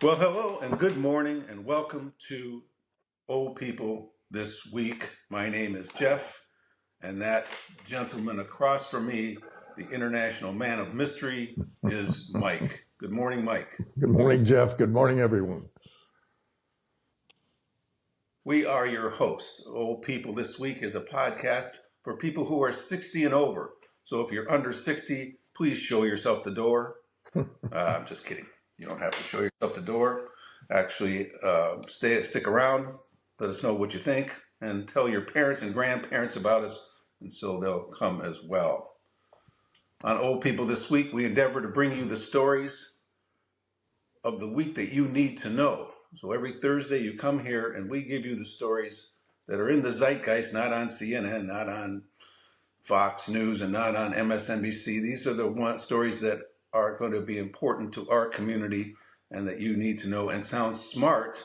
Well, hello and good morning, and welcome to Old People This Week. My name is Jeff, and that gentleman across from me, the international man of mystery, is Mike. Good morning, Mike. Good morning, Jeff. Good morning, everyone. We are your hosts. Old People This Week is a podcast for people who are 60 and over. So if you're under 60, please show yourself the door. I'm just kidding. You don't have to show yourself the door. Actually, stick around. Let us know what you think, and tell your parents and grandparents about us, and so they'll come as well. On Old People This Week, we endeavor to bring you the stories of the week that you need to know. So every Thursday, you come here, and we give you the stories that are in the zeitgeist, not on CNN, not on Fox News, and not on MSNBC. These are the stories that are going to be important to our community and that you need to know and sound smart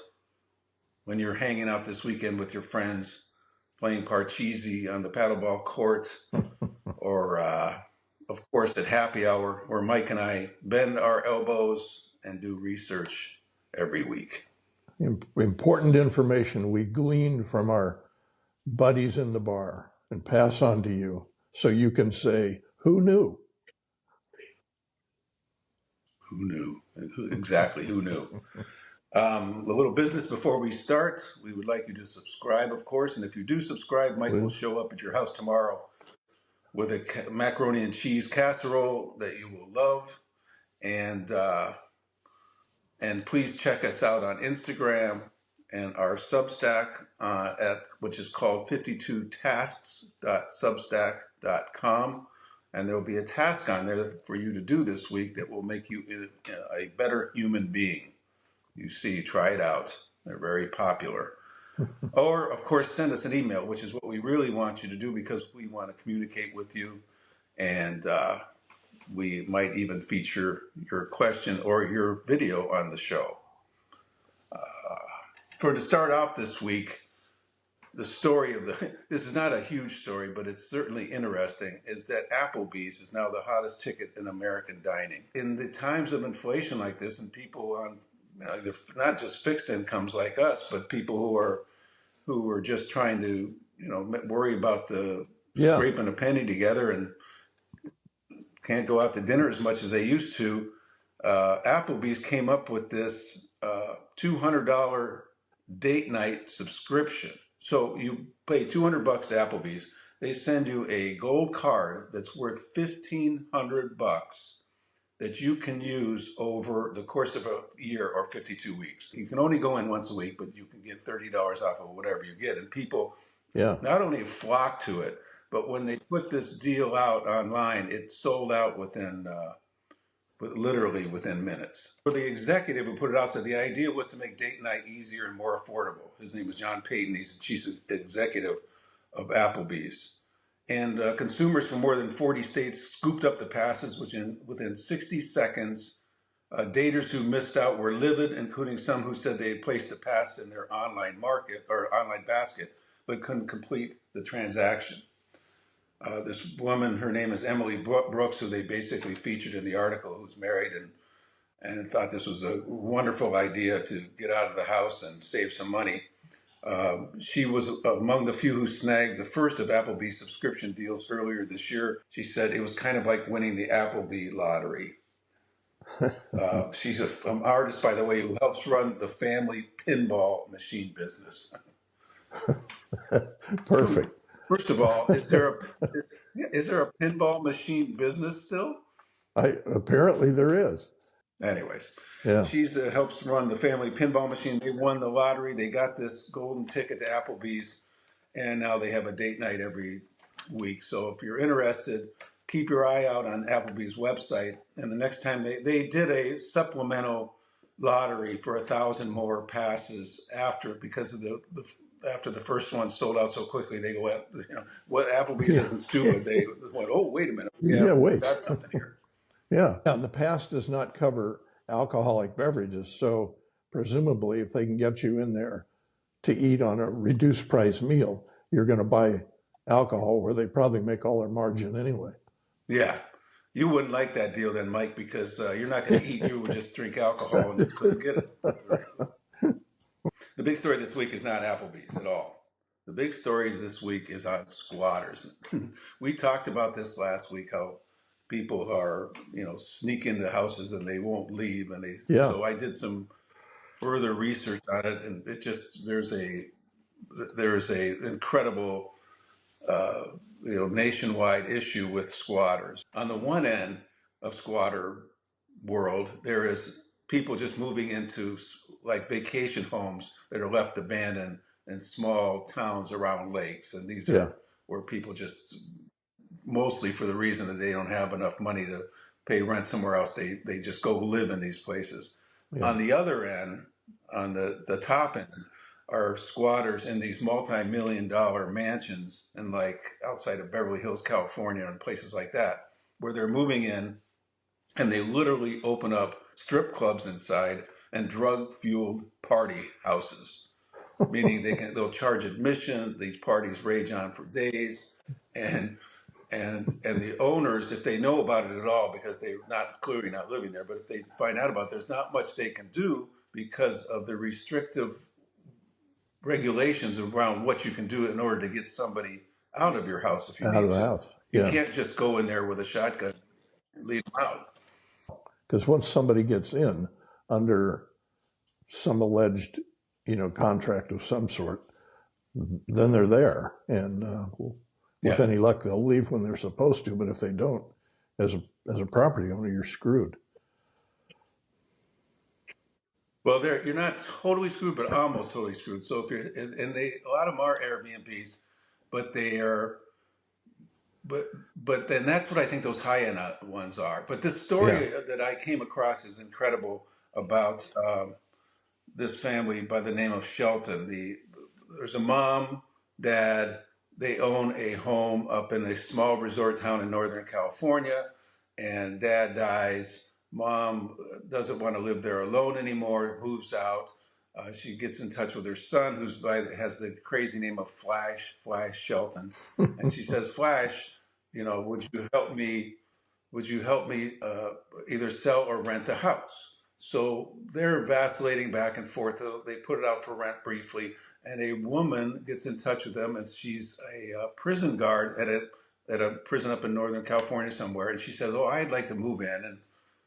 when you're hanging out this weekend with your friends, playing parcheesi on the paddleball court, or of course at happy hour, where Mike and I bend our elbows and do research every week. Important information we gleaned from our buddies in the bar and pass on to you so you can say, who knew? Who knew? Exactly, who knew? A little business before we start. We would like you to subscribe, of course. And if you do subscribe, Mike will show up at your house tomorrow with a macaroni and cheese casserole that you will love. And please check us out on Instagram and our Substack which is called 52tasks.substack.com. And there will be a task on there for you to do this week that will make you a better human being. You see, try it out. They're very popular. Or, of course, send us an email, which is what we really want you to do because we want to communicate with you. And we might even feature your question or your video on the show. To start off this week, the story of this is not a huge story, but it's certainly interesting, is that Applebee's is now the hottest ticket in American dining. In the times of inflation like this, and people on not just fixed incomes like us, but people who are just trying to worry about the scraping a penny together and can't go out to dinner as much as they used to, Applebee's came up with this $200 date night subscription. So you pay $200 to Applebee's. They send you a gold card that's worth $1,500 that you can use over the course of a year or 52 weeks. You can only go in once a week, but you can get $30 off of whatever you get. And people not only flock to it, but when they put this deal out online, it sold out literally within minutes. For the executive who put it out said the idea was to make date night easier and more affordable. His name is John Payton. He's the chief executive of Applebee's. And consumers from more than 40 states scooped up the passes within 60 seconds. Daters who missed out were livid, including some who said they had placed the pass in their online basket, but couldn't complete the transaction. This woman, her name is Emily Brooks, who they basically featured in the article, who's married and thought this was a wonderful idea to get out of the house and save some money. She was among the few who snagged the first of Applebee's subscription deals earlier this year. She said it was kind of like winning the Applebee lottery. She's an artist, by the way, who helps run the family pinball machine business. Perfect. First of all, is there a pinball machine business still? Apparently there is. Anyways, yeah. She helps run the family pinball machine. They won the lottery. They got this golden ticket to Applebee's, and now they have a date night every week. So if you're interested, keep your eye out on Applebee's website. And the next time they did a supplemental lottery for 1,000 more passes because of after the first one sold out so quickly, they went, what Applebee's isn't stupid. They went, oh, wait a minute. Wait. Got something here. And the pass does not cover alcoholic beverages. So presumably if they can get you in there to eat on a reduced price meal, you're going to buy alcohol where they probably make all their margin anyway. Yeah. You wouldn't like that deal then, Mike, because you're not going to eat. You would just drink alcohol and you couldn't get it. The big story this week is not Applebee's at all. The big story this week is on squatters. We talked about this last week, how people are, sneak into houses and they won't leave. Yeah. So I did some further research on it, and there's a incredible nationwide issue with squatters. On the one end of squatter world, there is people just moving into like vacation homes that are left abandoned in small towns around lakes, and these Yeah. are where people just, mostly for the reason that they don't have enough money to pay rent somewhere else, they just go live in these places. Yeah. On the other end, on the top end, are squatters in these multi-million-dollar mansions and like outside of Beverly Hills, California, and places like that, where they're moving in and they literally open up strip clubs inside and drug-fueled party houses, meaning they'll charge admission. These parties rage on for days, and the owners, if they know about it at all, because they're clearly not living there, but if they find out about it, there's not much they can do because of the restrictive regulations around what you can do in order to get somebody out of your house if you Out of need the to. house. You Yeah. can't just go in there with a shotgun and lead them out. Because once somebody gets in under some alleged, contract of some sort, then they're there. And with any luck, they'll leave when they're supposed to. But if they don't, as a property owner, you're screwed. Well, you're not totally screwed, but almost totally screwed. So if you're, and a lot of them are Airbnbs, but they are, but then that's what I think those high end ones are. But this story that I came across is incredible about this family by the name of Shelton. There's a mom, dad. They own a home up in a small resort town in Northern California, and dad dies. Mom doesn't want to live there alone anymore, moves out. She gets in touch with her son, has the crazy name of Flash Shelton, and she says, "Flash, would you help me? Would you help me either sell or rent the house?" So they're vacillating back and forth. They put it out for rent briefly, and a woman gets in touch with them, and she's a prison guard at a prison up in Northern California somewhere. And she says, "Oh, I'd like to move in." And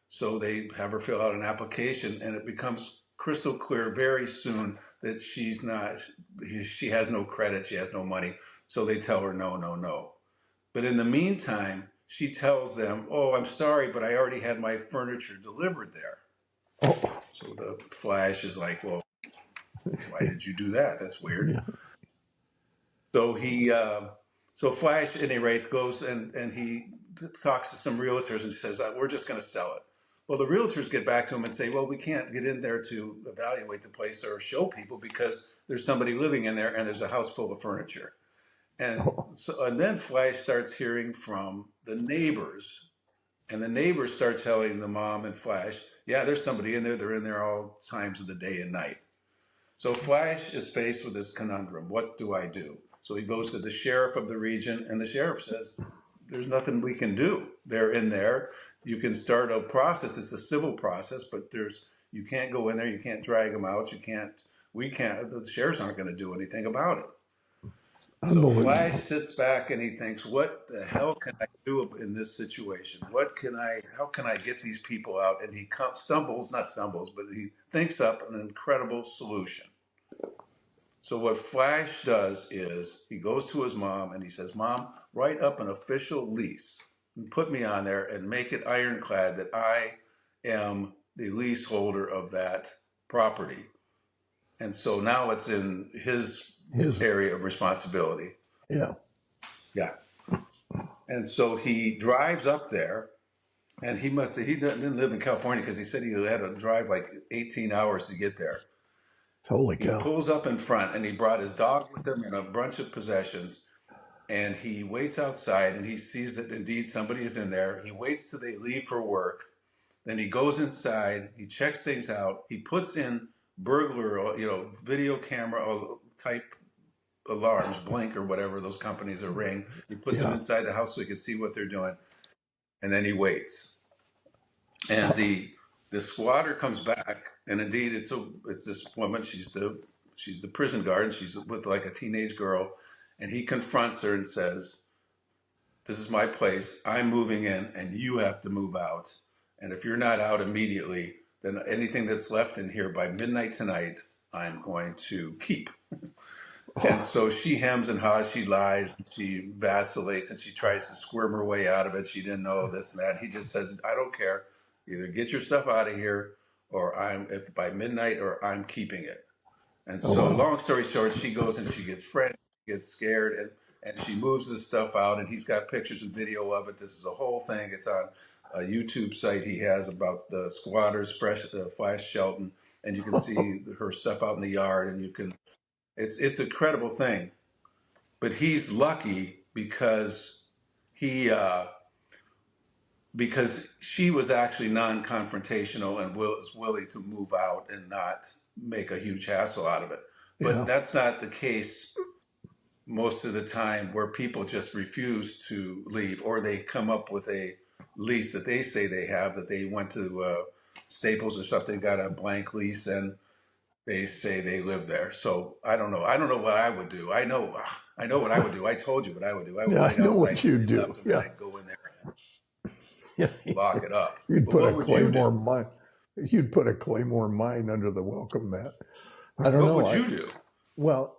so they have her fill out an application, and it becomes crystal clear very soon that she has no credit, she has no money. So they tell her no, no, no. But in the meantime, she tells them, "Oh, I'm sorry, but I already had my furniture delivered there." Oh. So the Flash is like, "Well, why did you do that? That's weird." Yeah. So Flash, at any rate, goes and he talks to some realtors and says, "We're just going to sell it." Well, the realtors get back to him and say, "Well, we can't get in there to evaluate the place or show people because there's somebody living in there and there's a house full of furniture." And then Flash starts hearing from the neighbors, and the neighbors start telling the mom and Flash, "Yeah, there's somebody in there. They're in there all times of the day and night." So Flash is faced with this conundrum. What do I do? So he goes to the sheriff of the region, and the sheriff says, "There's nothing we can do. They're in there. You can start a process. It's a civil process, but you can't go in there. You can't drag them out. We can't, the sheriffs aren't going to do anything about it." So Flash sits back and he thinks, "What the hell can I do in this situation? How can I get these people out?" And he not stumbles, but he thinks up an incredible solution. So what Flash does is he goes to his mom and he says, "Mom, write up an official lease and put me on there and make it ironclad that I am the leaseholder of that property." And so now it's in his area of responsibility. Yeah. Yeah. And so he drives up there, and he didn't live in California because he said he had to drive like 18 hours to get there. Holy cow. He pulls up in front, and he brought his dog with him and a bunch of possessions. And he waits outside, and he sees that indeed somebody is in there. He waits till they leave for work. Then he goes inside. He checks things out. He puts in burglar, video camera type alarms, blink or whatever those companies are ring. He puts them inside the house so he can see what they're doing. and then he waits. And the squatter comes back, and indeed it's this woman. She's the prison guard, and she's with like a teenage girl, and he confronts her and says, "This is my place. I'm moving in, and you have to move out. And if you're not out immediately, then anything that's left in here by midnight tonight, I'm going to keep." And so she hems and haws, she lies, and she vacillates, and she tries to squirm her way out of it. She didn't know this and that. He just says, "I don't care. Either get your stuff out of here, or if by midnight, or I'm keeping it." And Oh, so, wow. long story short, she goes and she gets frantic, gets scared, and she moves this stuff out. And he's got pictures and video of it. This is a whole thing. It's on a YouTube site he has about the squatters, Flash Shelton, and you can see her stuff out in the yard, and you can. It's a credible thing. But he's lucky he because she was actually non-confrontational and was willing to move out and not make a huge hassle out of it. But Yeah. that's not the case most of the time, where people just refuse to leave, or they come up with a lease that they say they have, that they went to Staples or something, got a blank lease, and they say they live there. So I don't know. I don't know what I would do. I know what I would do. I told you what I would do. I would Yeah, I wait know outside what till you they do. left, and then Yeah. I'd go in there Yeah. and lock it up. You'd But put a what would you Claymore do? mine. You'd put a Claymore mine under the welcome mat. I don't What know. would you do? Well,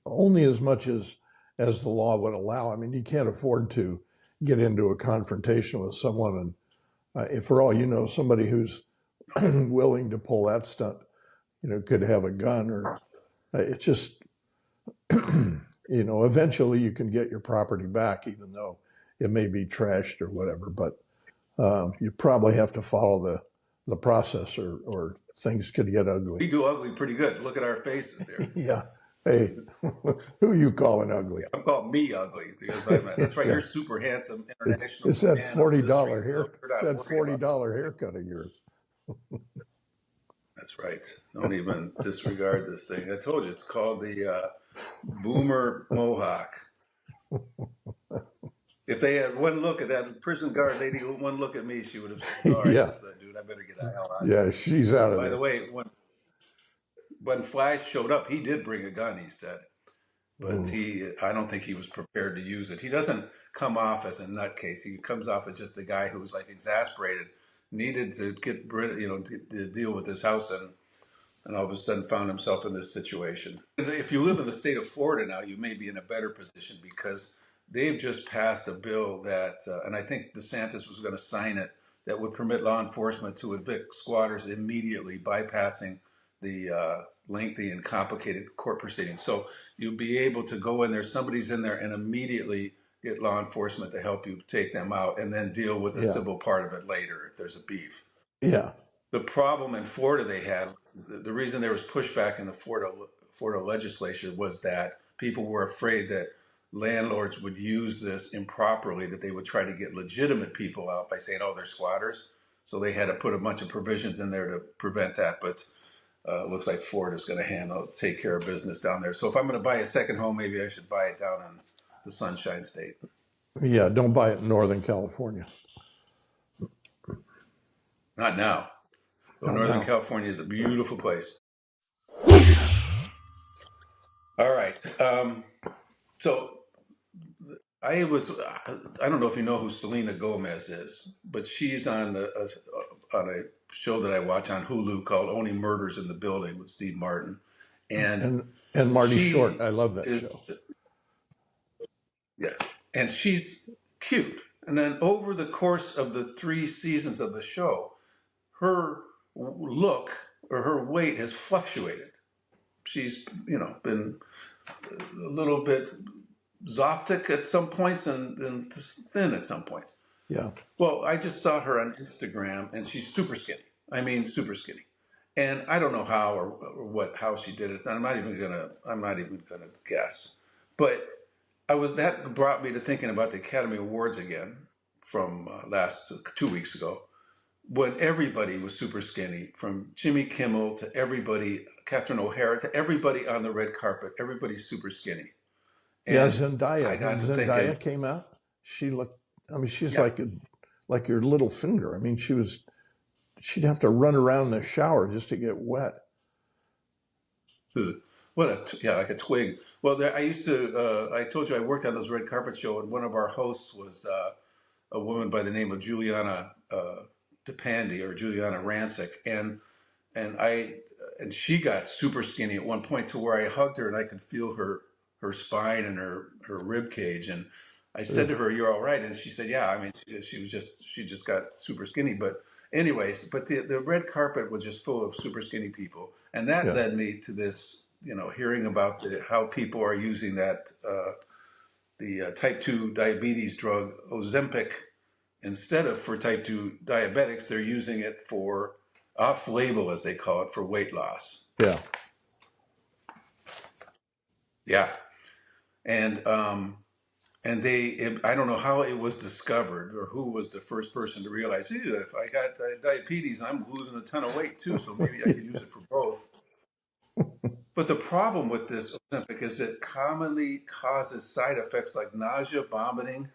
only as much as the law would allow. I mean, you can't afford to get into a confrontation with someone, and if for all you know, somebody who's willing to pull that stunt, could have a gun, or it's just, eventually you can get your property back, even though it may be trashed or whatever. But you probably have to follow the process, or things could get ugly. We do ugly pretty good. Look at our faces here. Yeah. Hey, who you calling ugly? I'm calling me ugly because that's right. Yeah. You're super handsome, It's international that man of the $40 street, so hair. you're It's not that worried about $40 haircut of yours. That's right. Don't even disregard this thing. I told you it's called the Boomer Mohawk. If they had one look at that prison guard lady, one look at me, she would have said, "All right, Yeah. this dude, I better get the hell out of Yeah, here." she's out of By the there. way, when Flash showed up, he did bring a gun, he said, but I don't think he was prepared to use it. He doesn't come off as a nutcase. He comes off as just a guy who was like exasperated, needed to get rid of, to deal with his house, and all of a sudden found himself in this situation. If you live in the state of Florida now, you may be in a better position, because they've just passed a bill that, and I think DeSantis was going to sign it, that would permit law enforcement to evict squatters immediately, bypassing the lengthy and complicated court proceedings. So you'll be able to go in there, somebody's in there, and immediately get law enforcement to help you take them out, and then deal with the Yeah. civil part of it later if there's a beef. Yeah. The problem in Florida they had, the reason there was pushback in the Florida legislature was that people were afraid that landlords would use this improperly, that they would try to get legitimate people out by saying, "Oh, they're squatters." So they had to put a bunch of provisions in there to prevent that. But it looks like Florida's going to take care of business down there. So if I'm going to buy a second home, maybe I should buy it down in the Sunshine State. Yeah, don't buy it in Northern California. Not now. Though Northern California is a beautiful place. All right. So I don't know if you know who Selena Gomez is, but she's on a show that I watch on Hulu called Only Murders in the Building with Steve Martin. And Marty Short. I love that show. Yeah. And she's cute. And then over the course of the 3 seasons of the show, her look or her weight has fluctuated. She's, been a little bit Zoftic at some points and thin at some points. Yeah. Well, I just saw her on Instagram, and she's super skinny. I mean, super skinny. And I don't know how or how she did it. I'm not even gonna guess. But that brought me to thinking about the Academy Awards again from last 2 weeks ago, when everybody was super skinny, from Jimmy Kimmel to everybody, Catherine O'Hara to everybody on the red carpet. Everybody's super skinny. And Yeah, Zendaya. I got When to Zendaya thinking, came out, she looked I mean, she's Yeah. like your little finger. I mean, she'd have to run around the shower just to get wet. Ugh. Yeah, like a twig. Well, I used to. I told you I worked on those red carpet show, and one of our hosts was a woman by the name of Juliana DePandy or Juliana Rancic, and I and she got super skinny at one point to where I hugged her and I could feel her spine and her rib cage, and I said Ugh. to her, "You're all right," and she said, "Yeah." I mean, she just got super skinny, but anyways, but the red carpet was just full of super skinny people, and that Yeah, led me to this, hearing about how people are using that the type 2 diabetes drug Ozempic instead of for type 2 diabetics. They're using it for off label, as they call it, for weight loss. yeah, Yeah. And I don't know how it was discovered or who was the first person to realize, "Ew, if I got diabetes, I'm losing a ton of weight too, so maybe I could use it for both." But the problem with this Ozempic is it commonly causes side effects like nausea, vomiting,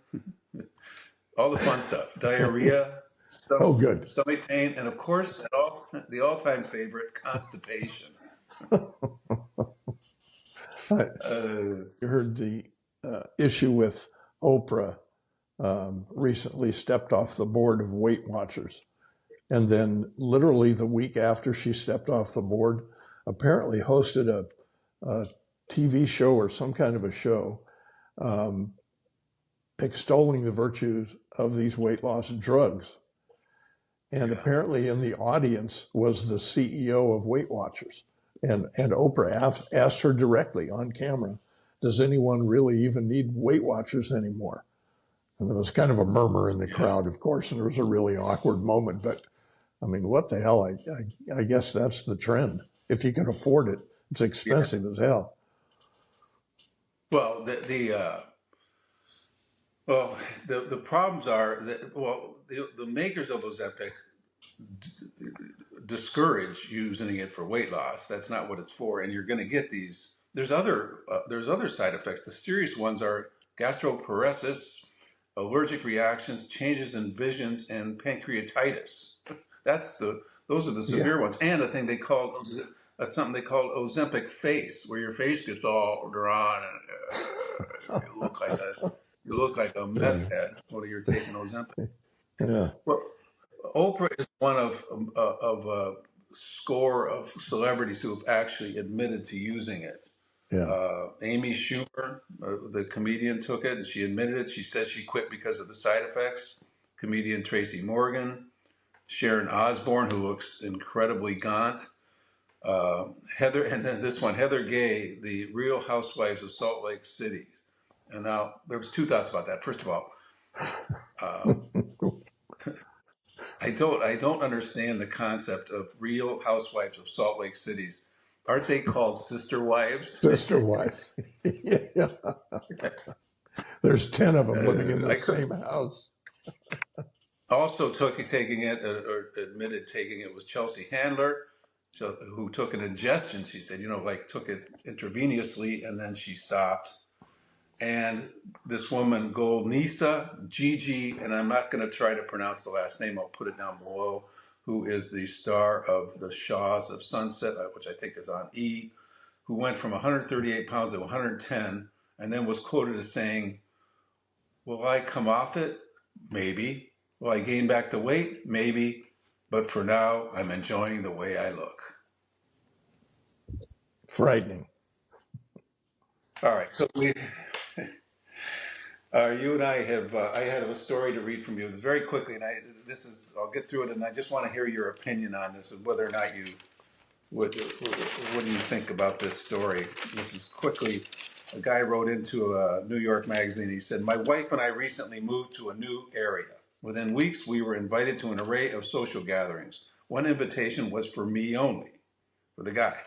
all the fun stuff, yeah. diarrhea, Oh, good. stomach pain, and of course, the all-time favorite, constipation. I Uh, heard the issue with Oprah recently stepped off the board of Weight Watchers. And then, literally, the week after she stepped off the board, apparently hosted a TV show or some kind of a show um, extolling the virtues of these weight loss drugs. And yeah, apparently, in the audience was the CEO of Weight Watchers. And Oprah asked her directly on camera, "Does anyone really even need Weight Watchers anymore?" And there was kind of a murmur in the yeah, crowd, of course, and it was a really awkward moment. But I mean, what the hell? I guess that's the trend. If you can afford it, it's yeah. expensive as hell. Well, well, the problems are that, well, the makers of Ozempic discourage using it for weight loss. That's not what it's for, and you're going to get these. There's other side effects. The serious ones are gastroparesis, allergic reactions, changes in visions, and pancreatitis. Those are the Yeah, severe ones. And a thing they call that's something they call Ozempic face, where your face gets all drawn and you look like a yeah, meth head when you're taking Ozempic. yeah, Well, Oprah is one of a score of celebrities who have actually admitted to using it. yeah. Amy Schumer, the comedian, took it and she admitted it. She says she quit because of the side effects. Comedian Tracy Morgan, Sharon Osbourne, who looks incredibly gaunt. Heather, and then this one, Heather Gay, the Real Housewives of Salt Lake City. And now there was two thoughts about that. First of all, uh, I don't understand the concept of Real Housewives of Salt Lake Cities. Aren't they called sister wives? Sister wife. Yeah. There's 10 of them living in the I could same house. also taking it or admitted taking it was Chelsea Handler, who took an ingestion. She said, like took it intravenously and then she stopped. And this woman, Golnisa Gigi, and I'm not going to try to pronounce the last name. I'll put it down below. Who is the star of the Shaws of Sunset, which I think is on E, who went from 138 pounds to 110, and then was quoted as saying, "Will I come off it? Maybe. Will I gain back the weight? Maybe. But for now, I'm enjoying the way I look." Frightening. All right, so you and I have. I had a story to read from you very quickly, and I'll get through it, and I just want to hear your opinion on this and whether or not you what do you think about this story. This is quickly. A guy wrote into a New York magazine. He said, "My wife and I recently moved to a new area. Within weeks, we were invited to an array of social gatherings. One invitation was for me only, for the guy.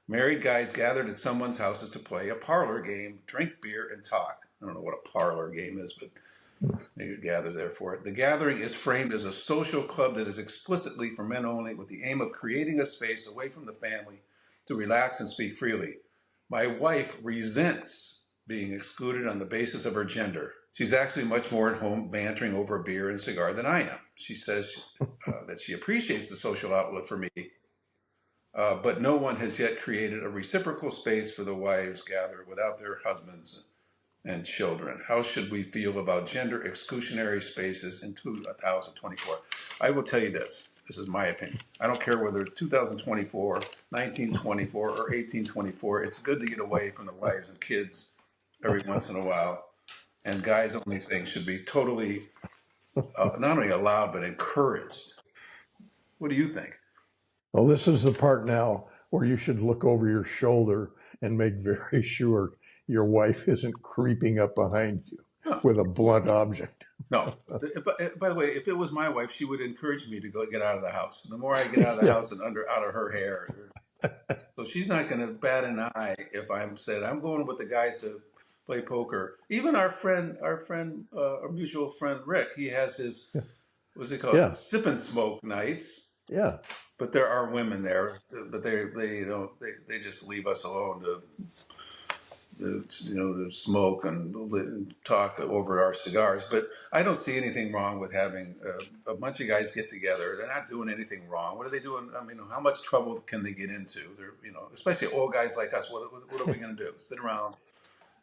Married guys gathered at someone's houses to play a parlor game, drink beer, and talk." I don't know what a parlor game is, but they gather there for it. "The gathering is framed as a social club that is explicitly for men only, with the aim of creating a space away from the family to relax and speak freely. My wife resents being excluded on the basis of her gender. She's actually much more at home bantering over a beer and cigar than I am. She says that she appreciates the social outlet for me, but no one has yet created a reciprocal space for the wives gather without their husbands and children. How should we feel about gender exclusionary spaces in 2024? I will tell you this. This is my opinion. I don't care whether it's 2024, 1924, or 1824. It's good to get away from the wives and kids every once in a while. And guys only things should be totally not only allowed, but encouraged. What do you think? Well, this is the part now where you should look over your shoulder and make very sure your wife isn't creeping up behind you with a blunt object. No. By the way, if it was my wife, she would encourage me to go get out of the house. The more I get out of the house and out of her hair. So she's not going to bat an eye if I'm said I'm going with the guys to play poker. Even our mutual friend Rick, he has his what's it called? Sip and smoke nights. Yeah. But there are women there, but they just leave us alone to smoke and talk over our cigars. But I don't see anything wrong with having a bunch of guys get together. They're not doing anything wrong. What are they doing? I mean, how much trouble can they get into? They're especially old guys like us. What are we going to do? Sit around,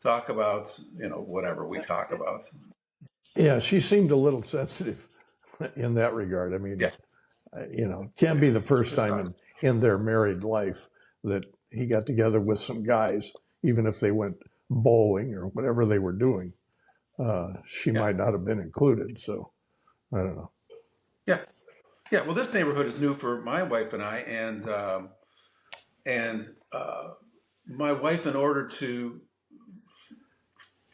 talk about whatever we talk about. Yeah, she seemed a little sensitive in that regard. I mean, can't be the first time in their married life that he got together with some guys, even if they went bowling or whatever they were doing. She might not have been included, so I don't know. Yeah. Well, this neighborhood is new for my wife and I, and my wife, in order to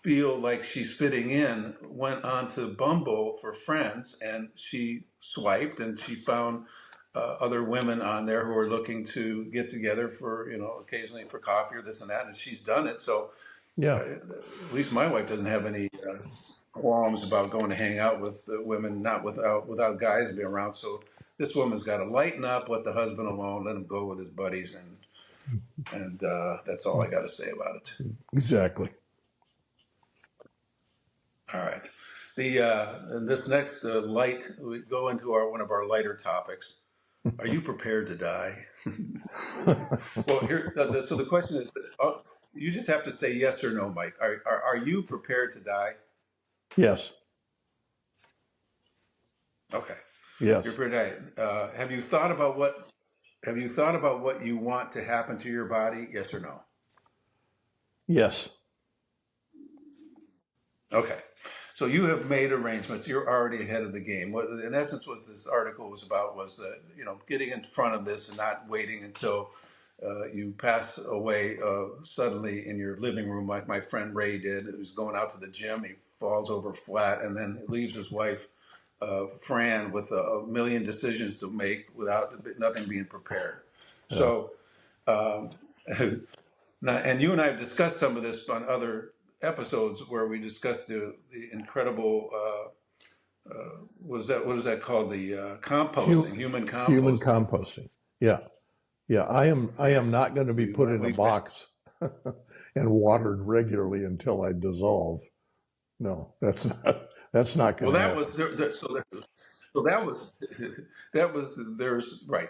feel like she's fitting in, went on to Bumble for friends, and she swiped and she found other women on there who are looking to get together for occasionally for coffee or this and that, and she's done it. So at least my wife doesn't have any qualms about going to hang out with women, not without guys to be around. So this woman's got to lighten up, let the husband alone, let him go with his buddies, and that's all I got to say about it. Exactly. All right. This next we go into one of our lighter topics. Are you prepared to die? Well, here. So the question is, you just have to say yes or no, Mike. Are you prepared to die? Yes. Okay. Yes. You're prepared to die. Have you thought about what you want to happen to your body? Yes or no? Yes. Okay. So you have made arrangements. You're already ahead of the game. What, in essence, what this article was about was, getting in front of this and not waiting until you pass away suddenly in your living room, like my friend Ray did. He was going out to the gym. He falls over flat and then leaves his wife, Fran, with a million decisions to make without nothing being prepared. Yeah. So, now, and you and I have discussed some of this on other episodes where we discussed the incredible what is that called, the composting, human composting. Human composting. Yeah. I am not going to be put in a box and watered regularly until I dissolve. No, that's not going to happen.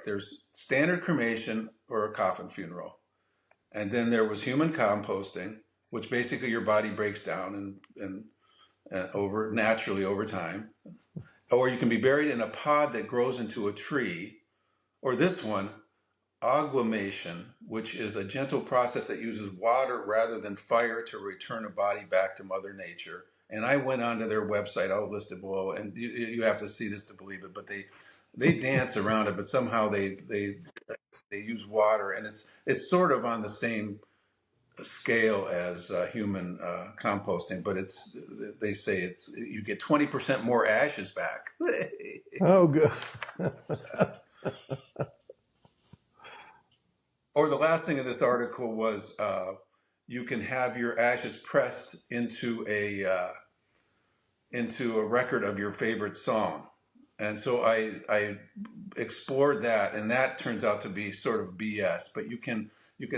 There's standard cremation or a coffin funeral. And then there was human composting, which basically your body breaks down and naturally over time. Or you can be buried in a pod that grows into a tree. Or this one, augmentation, which is a gentle process that uses water rather than fire to return a body back to Mother Nature. And I went onto their website, I'll list it below, and you have to see this to believe it, but they dance around it, but somehow they use water, and it's sort of on the same scale as human composting, but they say you get 20% more ashes back. Oh, good. Or the last thing in this article was you can have your ashes pressed into a record of your favorite song. And so I explored that, and that turns out to be sort of BS. But you can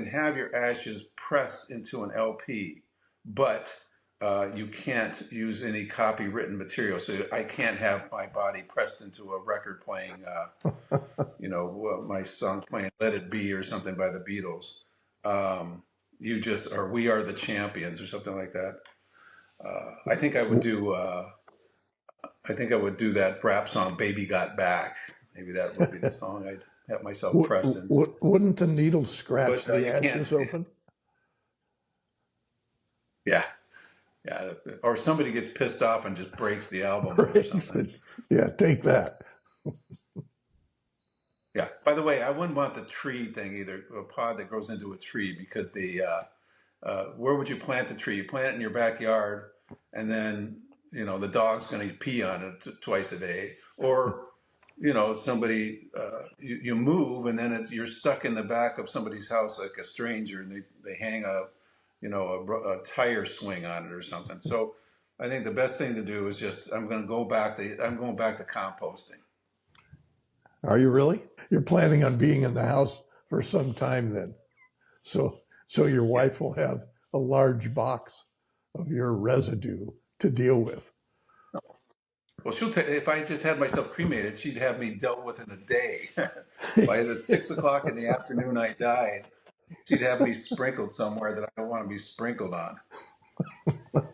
have your ashes pressed into an LP, but you can't use any copywritten material. So I can't have my body pressed into a record playing, my song playing "Let It Be" or something by the Beatles. You just, or "We Are the Champions" or something like that. I think I would do. I think I would do that rap song "Baby Got Back." Maybe that would be the song I'd have myself pressed into. Wouldn't the needle scratch But the you can't. ashes open? Yeah, yeah. Or somebody gets pissed off and just breaks the album or something. Yeah, take that. Yeah. By the way, I wouldn't want the tree thing either. A pod that grows into a tree, because where would you plant the tree? You plant it in your backyard, and then the dog's going to pee on it twice a day, or somebody you move, and then you're stuck in the back of somebody's house like a stranger, and they hang a tire swing on it or something. So I think the best thing to do is just I'm going back to composting. Are you really? You're planning on being in the house for some time then. So your wife will have a large box of your residue to deal with. Well, if I just had myself cremated, she'd have me dealt with in a day. By the 6 o'clock in the afternoon I died, she'd have me sprinkled somewhere that I don't want to be sprinkled on. All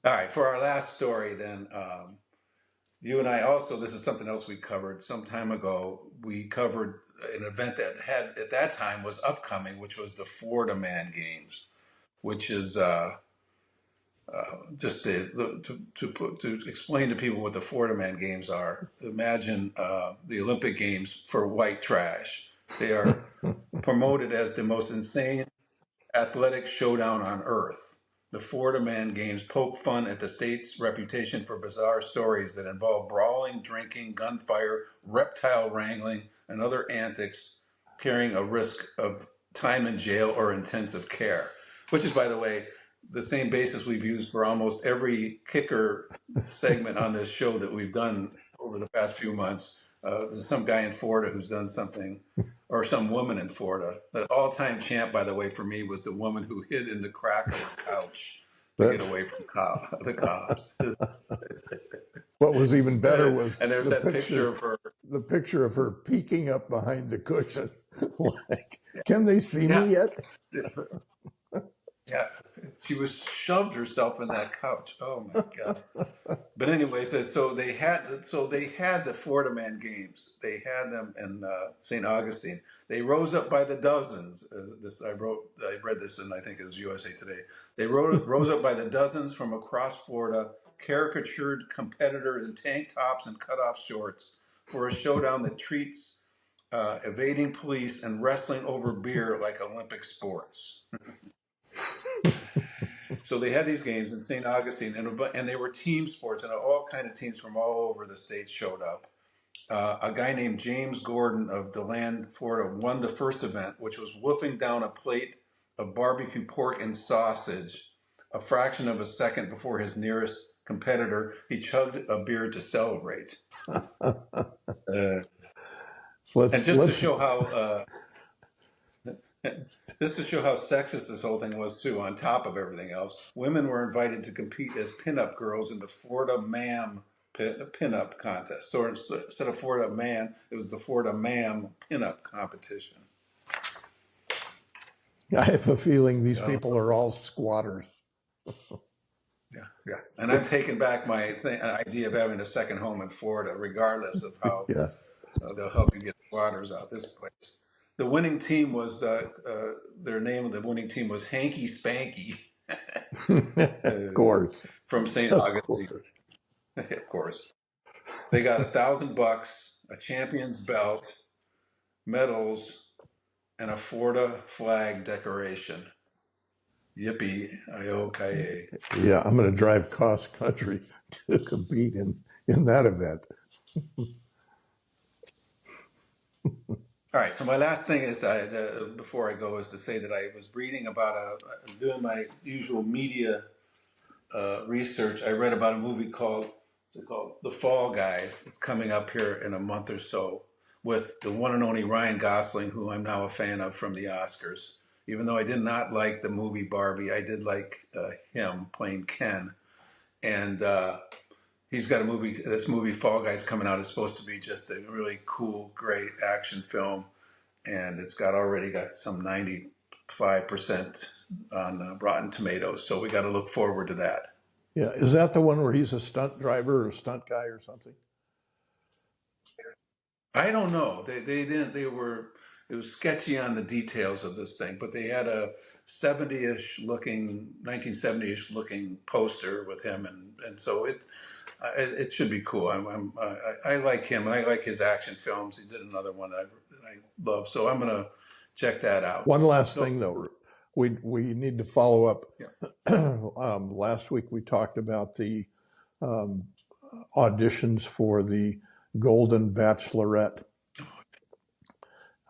right, for our last story then, you and I also, this is something else we covered some time ago. We covered an event that at that time was upcoming, which was the Florida Man Games, which is just to explain to people what the Florida Man Games are. Imagine the Olympic Games for white trash. They are promoted as the most insane athletic showdown on earth. The Florida Man Games poke fun at the state's reputation for bizarre stories that involve brawling, drinking, gunfire, reptile wrangling, and other antics carrying a risk of time in jail or intensive care, which is, by the way, the same basis we've used for almost every kicker segment on this show that we've done over the past few months. There's some guy in Florida who's done something, or some woman in Florida. The all-time champ, by the way, for me was the woman who hid in the crack of her couch to get away from the cops. What was even better was and there's that picture of her. The picture of her peeking up behind the cushion. Like, can they see me yet? Yeah, she was shoved herself in that couch. Oh my God. But anyways, so they had the Florida Man Games. They had them in St. Augustine. They rose up by the dozens. I read this, and I think it was USA Today. They rose up by the dozens from across Florida, caricatured competitors in tank tops and cutoff shorts for a showdown that treats evading police and wrestling over beer like Olympic sports. So they had these games in St. Augustine, and they were team sports, and all kind of teams from all over the state showed up. A guy named James Gordon of DeLand, Florida, won the first event, which was wolfing down a plate of barbecue pork and sausage a fraction of a second before his nearest competitor. He chugged a beer to celebrate. And just to show how sexist this whole thing was, too, on top of everything else, women were invited to compete as pinup girls in the Florida Ma'am pinup contest. So instead of Florida Man, it was the Florida Ma'am pinup competition. I have a feeling these people are all squatters. Yeah. And I'm taking back my idea of having a second home in Florida, regardless of how they'll help you get squatters out this place. The winning team was, their name of the winning team was Hanky Spanky. Of course. From St. Augustine. Of course. They got $1,000, a champion's belt, medals, and a Florida flag decoration. Yippee, I-O-K-A. Yeah, I'm going to drive cross country to compete in that event. All right, so my last thing is, before I go, is to say that I was reading about, doing my usual media research. I read about a movie called The Fall Guys. It's coming up here in a month or so with the one and only Ryan Gosling, who I'm now a fan of from the Oscars. even though I did not like the movie Barbie, I did like him playing Ken. And he's got a movie, this movie Fall Guys coming out. It's supposed to be just a really cool, great action film. And it's already got some 95% on Rotten Tomatoes. So we got to look forward to that. Yeah. Is that the one where he's a stunt driver or a stunt guy or something? I don't know. They didn't. It was sketchy on the details of this thing, but they had a 70-ish looking, 1970-ish looking poster with him, and so it should be cool. I like him, and I like his action films. He did another one that I love, so I'm gonna check that out. One last thing though, we need to follow up. Yeah. Last week we talked about the auditions for the Golden Bachelorette,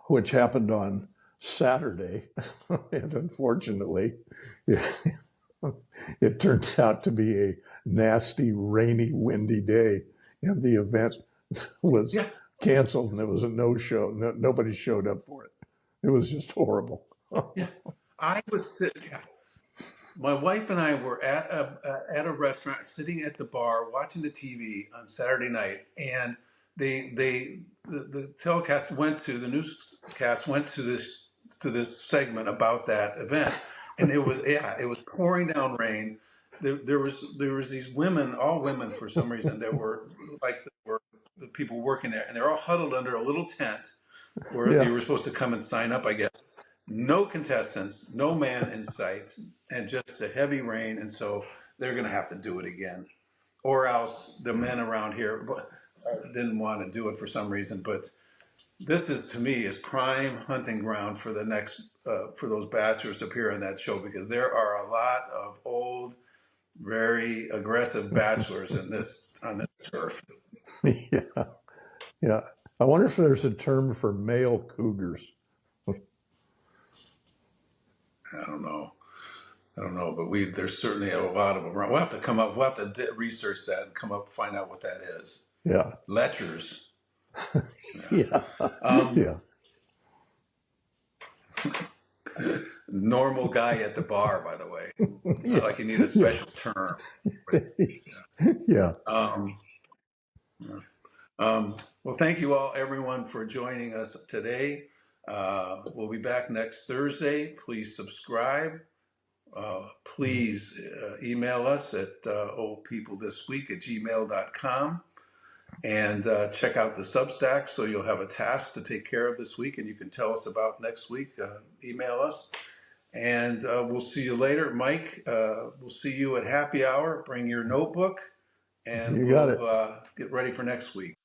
which happened on Saturday, and unfortunately, it turned out to be a nasty, rainy, windy day, and the event was canceled, and it was a no-show. Nobody showed up for it. It was just horrible. Yeah, I was sitting. My wife and I were at a restaurant, sitting at the bar, watching the TV on Saturday night, and the telecast went to the newscast went to this segment about that event, and it was pouring down rain. There was these women, all women for some reason, that were the people working there, and they're all huddled under a little tent where you were supposed to come and sign up, I guess. No contestants, no man in sight, and just a heavy rain, and so they're going to have to do it again, or else the men around here didn't want to do it for some reason. But this is, to me, is prime hunting ground for the next for those bachelors to appear on that show, because there are a lot of old, very aggressive bachelors on this turf. Yeah. I wonder if there's a term for male cougars. I don't know, but there's certainly a lot of them around. We'll have to research that and find out what that is. Yeah. Lechers. Yeah. Normal guy at the bar, by the way. Not like you need a special term. Yeah. Well, thank you all, everyone, for joining us today. We'll be back next Thursday. Please subscribe. Please email us at oldpeoplethisweek@gmail.com, and check out the Substack, so you'll have a task to take care of this week, and you can tell us about next week. Email us, and we'll see you later. Mike, we'll see you at happy hour. Bring your notebook, and we'll get ready for next week.